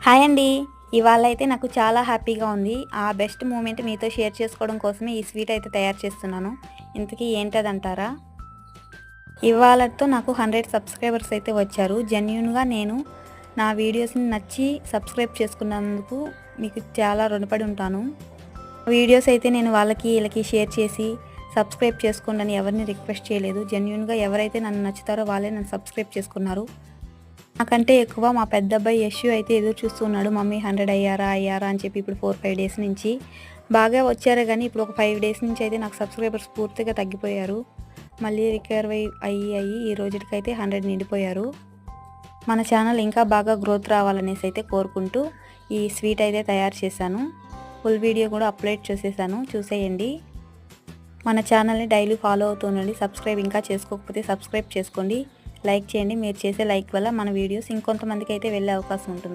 Hi అండి. ఇవాళ అయితే నాకు చాలా హ్యాపీగా ఉంది. ఆ బెస్ట్ మూమెంట్ మీతో షేర్ చేసుకోవడం కోసమే ఈ స్వీట్ అయితే తయారు చేస్తున్నాను. ఇంతకీ ఏంటదంటారా? ఇవాళతో నాకు 100 సబ్స్క్రైబర్స్ అయితే వచ్చారు. జెన్యూన్‌గా నేను నా వీడియోస్‌ని నచ్చి సబ్స్క్రైబ్ చేసుకున్నందుకు మీకు చాలా రుణపడి ఉంటాను. వీడియోస్ అయితే నేను వాళ్ళకి ఈళ్ళకి షేర్ చేసి సబ్స్క్రైబ్ చేసుకోండి అని ఎవరిని రిక్వెస్ట్ చేయలేదు. జెన్యూన్‌గా ఎవరైతే నన్ను నచ్చుతారో వాళ్ళే నన్ను సబ్స్క్రైబ్ చేసుకున్నారు. నాకంటే ఎక్కువ మా పెద్దబ్బాయి యష్యూ అయితే ఎదురు చూస్తున్నాడు. మమ్మీ 100 అయ్యారా అని చెప్పి ఇప్పుడు 4, 5 డేస్ నుంచి. బాగా వచ్చారే గానీ ఇప్పుడు ఒక 5 డేస్ నుంచి అయితే నాకు సబ్స్క్రైబర్స్ పూర్తిగా తగ్గిపోయారు. మళ్ళీ రికవర్ అయ్యి ఈ రోజుటికైతే 100 నిండిపోయారు. మన ఛానల్ ఇంకా బాగా గ్రోత్ రావాలనేసి అయితే కోరుకుంటూ ఈ స్వీట్ అయితే తయారు చేశాను. ఫుల్ వీడియో కూడా అప్లోడ్ చేసేసాను, చూసేయండి. మన ఛానల్ని డైలీ ఫాలో అవుతుండండి. సబ్స్క్రైబ్ ఇంకా చేసుకోకపోతే సబ్స్క్రైబ్ చేసుకోండి. లైక్ చేయండి. మీరు చేసే లైక్ వల్ల మన వీడియోస్ ఇంకొంతమందికి అయితే వెళ్ళే అవకాశం ఉంటుంది.